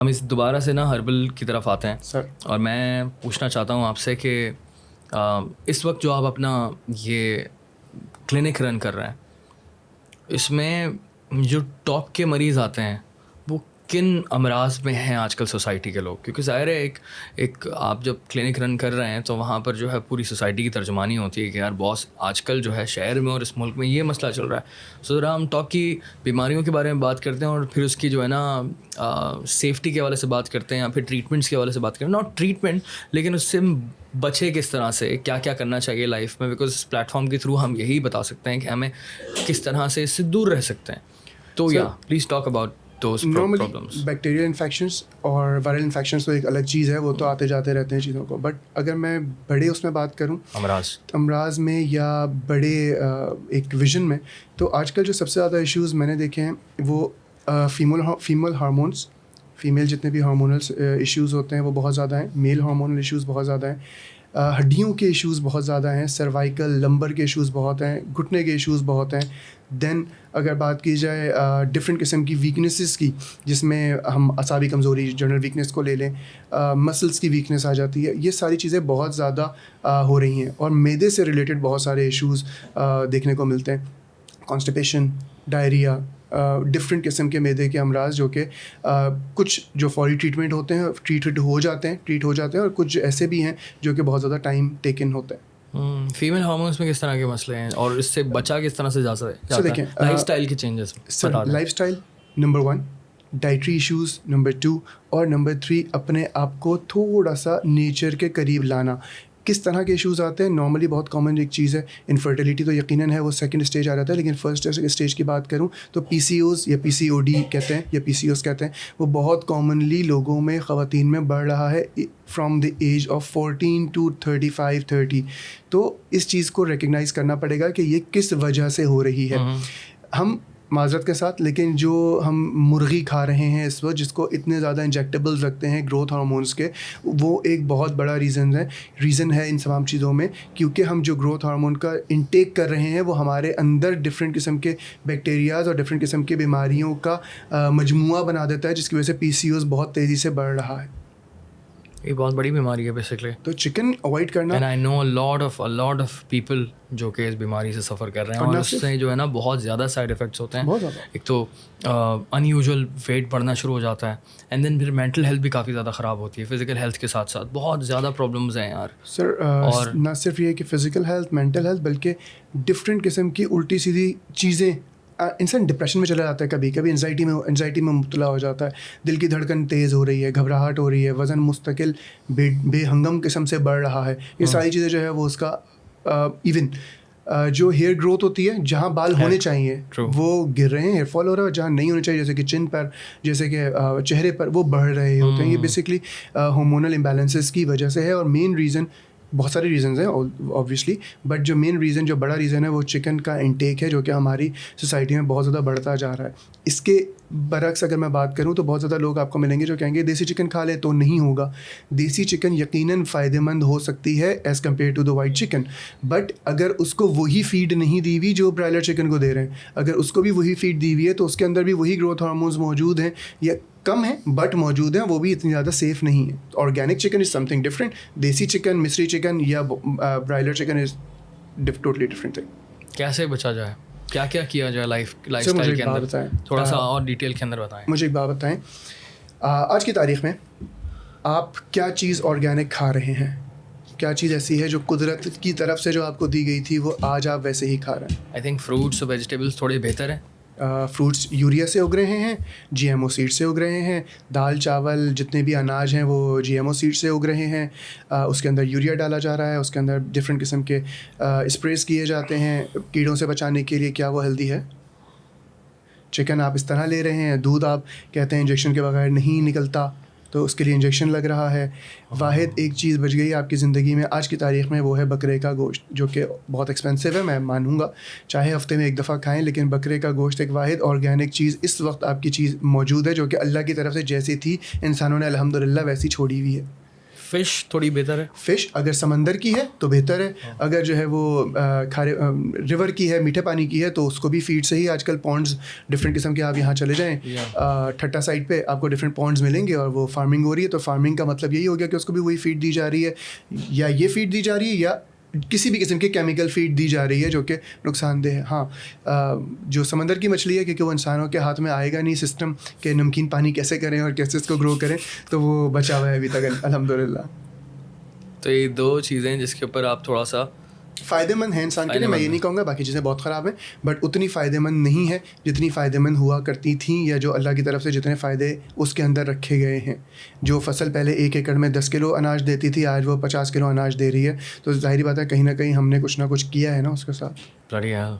ہم اس دوبارہ سے نا ہربل کی طرف آتے ہیں سر. اور میں پوچھنا چاہتا ہوں آپ سے کہ اس وقت جو آپ اپنا یہ کلینک رن کر رہے ہیں اس میں جو ٹاپ کے مریض آتے ہیں وہ کن امراض میں ہیں آج کل سوسائٹی کے لوگ؟ کیونکہ ظاہر ہے ایک آپ جب کلینک رن کر رہے ہیں تو وہاں پر جو ہے پوری سوسائٹی کی ترجمانی ہوتی ہے کہ یار باس آج کل جو ہے شہر میں اور اس ملک میں یہ مسئلہ چل رہا ہے. سو ذرا ہم ٹاپ کی بیماریوں کے بارے میں بات کرتے ہیں اور پھر اس کی جو ہے نا سیفٹی کے حوالے سے بات کرتے ہیں یا پھر ٹریٹمنٹس کے حوالے سے بات کرتے ہیں. ناٹ ٹریٹمنٹ لیکن اس سے بچے کس طرح سے، کیا کیا کرنا چاہیے لائف میں، بیکاز اس پلیٹ فارم کے تھرو ہم یہی بتا سکتے ہیں کہ ہمیں کس طرح سے اس سے دور رہ سکتے ہیں. تو یا please talk about those problems. Bacterial infections اور وائرل انفیکشنس تو ایک الگ چیز ہے، وہ تو آتے جاتے رہتے ہیں چیزوں کو. بٹ اگر میں بڑے اس میں بات کروں امراض میں یا بڑے ایک ویژن میں، تو آج کل جو سب سے زیادہ ایشوز میں نے دیکھے ہیں وہ فیمیل ہارمونس، فیمیل جتنے بھی ہارمونل ایشوز ہوتے ہیں وہ بہت زیادہ ہیں. میل ہارمونل ایشوز بہت زیادہ ہیں. ہڈیوں کے ایشوز بہت زیادہ ہیں. سروائیکل لمبر کے ایشوز بہت ہیں. گھٹنے کے ایشوز بہت ہیں. دین اگر بات کی جائے ڈفرینٹ قسم کی ویکنیسز کی، جس میں ہم اعصابی کمزوری جنرل ویکنیس کو لے لیں، مسلس کی ویکنیس آ جاتی ہے. یہ ساری چیزیں بہت زیادہ ہو رہی ہیں. اور معدے سے ریلیٹڈ بہت سارے ایشوز دیکھنے کو ملتے ہیں. کانسٹیپیشن، ڈائریا، ڈفرینٹ قسم کے معدے کے امراض جو کہ کچھ جو فوری ٹریٹمنٹ ہوتے ہیں ٹریٹ ہو جاتے ہیں اور کچھ ایسے بھی ہیں جو کہ بہت زیادہ ٹائم ٹیکن ہوتا ہے. فیمیل ہارمونس میں کس طرح کے مسئلے ہیں اور اس سے بچا کس طرح سے جا سکتے ہیں؟ دیکھیں لائف اسٹائل کے changes. Life style number 1، dietary issues number 2، اور نمبر 3 اپنے آپ کو تھوڑا سا نیچر کے قریب لانا. کس طرح کے ایشوز آتے ہیں؟ نارملی بہت کامن ایک چیز ہے انفرٹیلیٹی، تو یقیناً ہے وہ سیکنڈ اسٹیج آ جاتا ہے. لیکن فرسٹ اسٹیج کی بات کروں تو پی سی اوز یا پی سی او ڈی کہتے ہیں یا پی سی اوز کہتے ہیں، وہ بہت کامنلی لوگوں میں، خواتین میں بڑھ رہا ہے from the age of 14 to 35-30. تو اس چیز کو ریکگنائز کرنا پڑے گا کہ یہ کس وجہ سے ہو رہی ہے. ہم معذرت کے ساتھ لیکن جو ہم مرغی کھا رہے ہیں اس وقت، جس کو اتنے زیادہ انجیکٹیبلز رکھتے ہیں گروتھ ہارمونس کے، وہ ایک بہت بڑا ریزن ہے ان تمام چیزوں میں. کیونکہ ہم جو گروتھ ہارمون کا انٹیک کر رہے ہیں وہ ہمارے اندر ڈفرینٹ قسم کے بیکٹیریاز اور ڈفرینٹ قسم کے بیماریوں کا مجموعہ بنا دیتا ہے، جس کی وجہ سے پی سی اوز بہت تیزی سے بڑھ رہا ہے. یہ بہت بڑی بیماری ہے بیسکلی. تو چکن اوائڈ کرنا. And I know a lot of people جو کہ اس بیماری سے سفر کر رہے ہیں، اور اس سے جو ہے نا بہت زیادہ سائڈ افیکٹس ہوتے ہیں. ایک تو ان یوزول ویٹ بڑھنا شروع ہو جاتا ہے، اینڈ دین پھر مینٹل ہیلتھ بھی کافی زیادہ خراب ہوتی ہے. فزیکل ہیلتھ کے ساتھ ساتھ بہت زیادہ پرابلمز ہیں یار. سر اور نہ صرف یہ کہ فزیکل ہیلتھ، مینٹل ہیلتھ، بلکہ ڈفرینٹ قسم کی الٹی سیدھی چیزیں. انسان ڈپریشن میں چلا جاتا ہے، کبھی کبھی انزائٹی میں مبتلا ہو جاتا ہے. دل کی دھڑکن تیز ہو رہی ہے، گھبراہٹ ہو رہی ہے، وزن مستقل بے ہنگم قسم سے بڑھ رہا ہے. یہ ساری چیزیں جو ہے وہ اس کا ایون جو ہیئر گروتھ ہوتی ہے، جہاں بال ہونے چاہیے وہ گر رہے ہیں، ہیئر فال ہو رہا ہے، اور جہاں نہیں ہونے چاہیے جیسے کہ چن پر، جیسے کہ چہرے پر، وہ بڑھ رہے ہوتے ہیں. یہ بیسکلی ہارمونل امبیلنسز کی وجہ سے ہے. اور مین ریزن، بہت سارے ریزنز ہیں اوبویسلی، بٹ جو مین ریزن، جو بڑا ریزن ہے وہ چکن کا انٹیک ہے، جو کہ ہماری سوسائٹی میں بہت زیادہ بڑھتا جا رہا ہے. اس کے برعکس اگر میں بات کروں تو بہت زیادہ لوگ آپ کو ملیں گے جو کہیں گے دیسی چکن کھا لے تو نہیں ہوگا. دیسی چکن یقیناً فائدہ مند ہو سکتی ہے as compare to the white chicken, but اگر اس کو وہی فیڈ نہیں دی ہوئی جو برائلر چکن کو دے رہے ہیں، اگر اس کو بھی وہی فیڈ دی ہوئی ہے تو اس کے اندر بھی وہی گروتھ ہارمونز موجود ہیں، یا کم ہیں بٹ موجود ہیں، وہ بھی اتنی زیادہ سیف نہیں ہے. آرگینک چکن از سم تھنگ ڈفرینٹ. دیسی چکن، مصری چکن یا broiler chicken is totally different thing. کیسے بچا جائے؟ کیا کیا جائے لائف اسٹائل کے اندر؟ تھوڑا سا اور ڈیٹیل کے اندر بتائیں. مجھے ایک بات بتائیں، آج کی تاریخ میں آپ کیا چیز آرگینک کھا رہے ہیں؟ کیا چیز ایسی ہے جو قدرت کی طرف سے جو آپ کو دی گئی تھی وہ آج آپ ویسے ہی کھا رہے ہیں؟ آئی تھنک فروٹس اور ویجیٹیبلس تھوڑے بہتر ہیں. فروٹس یوریا سے اگ رہے ہیں، جی ایم او سیڈ سے اگ رہے ہیں. دال چاول جتنے بھی اناج ہیں وہ جی ایم او سیڈ سے اگ رہے ہیں. اس کے اندر یوریا ڈالا جا رہا ہے، اس کے اندر ڈفرینٹ قسم کے اسپریز کیے جاتے ہیں کیڑوں سے بچانے کے لیے. کیا وہ ہیلدی ہے؟ چکن آپ اس طرح لے رہے ہیں، دودھ آپ کہتے ہیں انجیکشن کے بغیر نہیں نکلتا، تو اس کے لیے انجیکشن لگ رہا ہے. واحد ایک چیز بچ گئی آپ کی زندگی میں آج کی تاریخ میں، وہ ہے بکرے کا گوشت، جو کہ بہت ایکسپینسو ہے، میں مانوں گا، چاہے ہفتے میں ایک دفعہ کھائیں، لیکن بکرے کا گوشت ایک واحد آرگینک چیز اس وقت آپ کی چیز موجود ہے جو کہ اللہ کی طرف سے جیسی تھی انسانوں نے الحمدللہ ویسی چھوڑی ہوئی ہے. فش تھوڑی بہتر ہے. فش اگر سمندر کی ہے تو بہتر ہے, اگر جو ہے وہ کھارے ریور کی ہے, میٹھے پانی کی ہے, تو اس کو بھی فیڈ سے ہی آج کل پونڈز ڈفرینٹ قسم کے, آپ یہاں چلے جائیں ٹھٹا سائڈ پہ آپ کو ڈفرینٹ پونڈز ملیں گے, اور وہ فارمنگ ہو رہی ہے. تو فارمنگ کا مطلب یہی ہو گیا کہ اس کو بھی وہی فیڈ دی جا رہی ہے, یا یہ فیڈ دی جا رہی ہے یا کسی بھی قسم کی کیمیکل فیڈ دی جا رہی ہے جو کہ نقصان دہ ہے. ہاں جو سمندر کی مچھلی ہے, کیونکہ وہ انسانوں کے ہاتھ میں آئے گا نہیں سسٹم کہ نمکین پانی کیسے کریں اور کیسے اس کو گرو کریں, تو وہ بچا ہوا ہے ابھی تک الحمد للہ. تو یہ دو چیزیں جس کے اوپر آپ تھوڑا سا فائدہ مند ہیں انسان کے لیے, میں یہ نہیں کہوں گا باقی چیزیں بہت خراب ہیں, بٹ اتنی فائدہ مند نہیں ہے جتنی فائدہ مند ہوا کرتی تھیں, یا جو اللہ کی طرف سے جتنے فائدے اس کے اندر رکھے گئے ہیں. جو فصل پہلے 1 ایکڑ میں 10 کلو اناج دیتی تھی, آج وہ 50 کلو اناج دے رہی ہے. تو ظاہری بات ہے کہیں نہ کہیں ہم نے کچھ نہ کچھ کیا ہے نا اس کے ساتھ. بڑھیا.